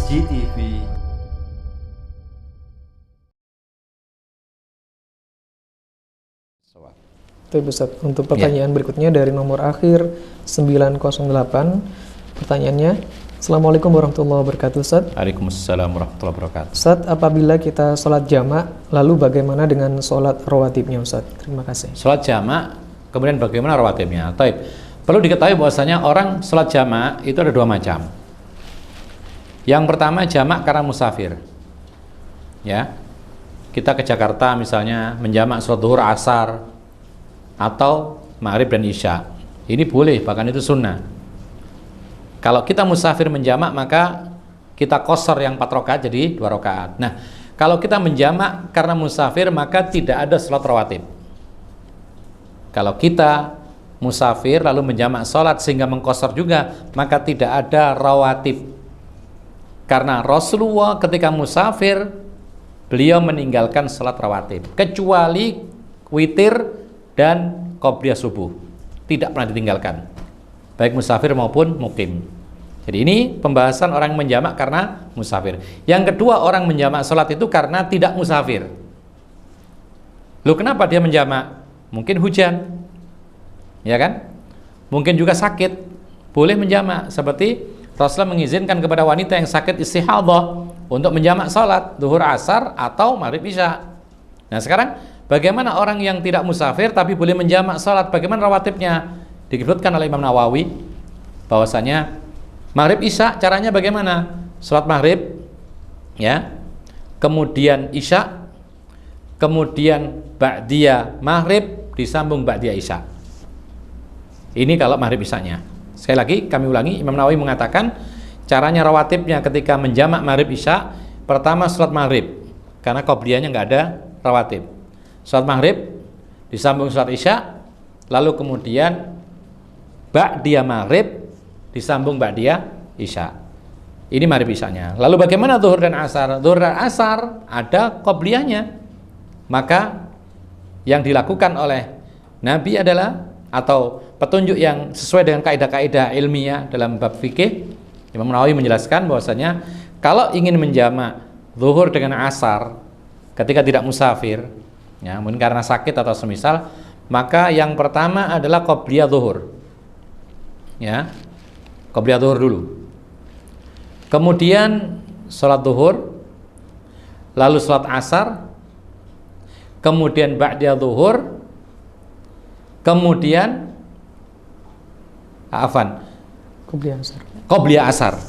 GTV. Itu Ustaz, untuk pertanyaan berikutnya dari nomor akhir 908. Pertanyaannya, Assalamualaikum warahmatullahi wabarakatuh Ustaz. Waalaikumsalam warahmatullahi wabarakatuh. Ustaz, apabila kita sholat jamak, lalu bagaimana dengan sholat rawatibnya Ustaz? Terima kasih. Sholat jamak, kemudian bagaimana rawatibnya? Taib. Perlu diketahui bahwasanya orang sholat jamak itu ada dua macam. Yang pertama jamak karena musafir. Ya, kita ke Jakarta misalnya menjamak sholat zuhur, asar, atau maghrib dan isya. Ini boleh, bahkan itu sunnah. Kalau kita musafir menjamak, maka kita qashar yang 4 rakaat jadi 2 rakaat. Nah, kalau kita menjamak karena musafir, maka tidak ada sholat rawatib. Kalau kita musafir lalu menjamak sholat sehingga mengqashar juga, maka tidak ada rawatib. Karena Rasulullah ketika musafir, beliau meninggalkan sholat rawatib, kecuali witir dan qobliyah subuh, tidak pernah ditinggalkan, baik musafir maupun mukim. Jadi ini pembahasan orang menjamak karena musafir. Yang kedua, orang menjamak sholat itu karena tidak musafir. Loh, kenapa dia menjamak? Mungkin hujan, ya kan? Mungkin juga sakit, boleh menjamak. Seperti Rasulullah mengizinkan kepada wanita yang sakit istihadhah untuk menjamak sholat zuhur, asar, atau maghrib isya. Nah sekarang bagaimana orang yang tidak musafir tapi boleh menjamak sholat? Bagaimana rawatibnya? Disebutkan oleh Imam Nawawi bahwasanya maghrib isya caranya bagaimana? Sholat maghrib, ya, kemudian isya, kemudian ba'diyah maghrib disambung ba'diyah isya. Ini kalau maghrib isyanya. Sekali lagi kami ulangi, Imam Nawawi mengatakan caranya rawatibnya ketika menjamak maghrib isya, pertama sholat maghrib karena qobliyahnya nggak ada rawatib. Sholat maghrib disambung sholat isya, lalu kemudian ba'diyah maghrib disambung ba'diyah isya. Ini maghrib isyanya. Lalu bagaimana zuhur dan asar? Zuhur dan asar ada qobliyahnya. Maka yang dilakukan oleh Nabi adalah, atau petunjuk yang sesuai dengan kaidah-kaidah ilmiah dalam bab fikih, Imam Nawawi menjelaskan bahwasanya kalau ingin menjamak zuhur dengan asar ketika tidak musafir, ya, mungkin karena sakit atau semisal, maka yang pertama adalah qobliyah zuhur, ya, qobliyah zuhur dulu, kemudian sholat zuhur, lalu sholat asar, kemudian ba'diyah zuhur, kemudian qobliyah asar.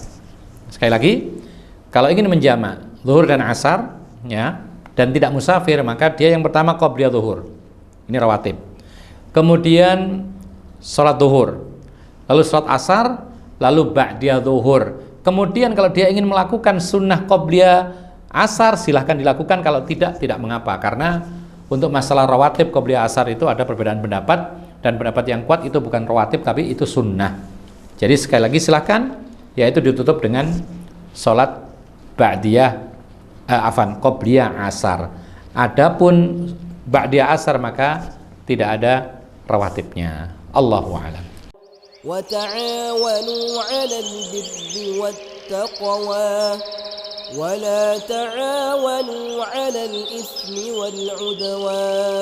Sekali lagi, kalau ingin menjamak zuhur dan asar, ya, dan tidak musafir, maka dia yang pertama qobliyah zuhur, ini rawatib, kemudian sholat zuhur, lalu sholat asar, lalu ba'diyah zuhur. Kemudian kalau dia ingin melakukan sunnah qobliyah asar, silahkan dilakukan. Kalau tidak, tidak mengapa, karena untuk masalah rawatib qobliyah asar itu ada perbedaan pendapat, dan pendapat yang kuat itu bukan rawatib tapi itu sunnah. Jadi sekali lagi silahkan, yaitu ditutup dengan sholat ba'diyah qobliyah asar. Adapun ba'diyah asar maka tidak ada rawatibnya. Allahu a'lam. Wa ta'awanu 'alal birri wattaqwa wa la ta'awanu 'alal itsmi wal 'udwan.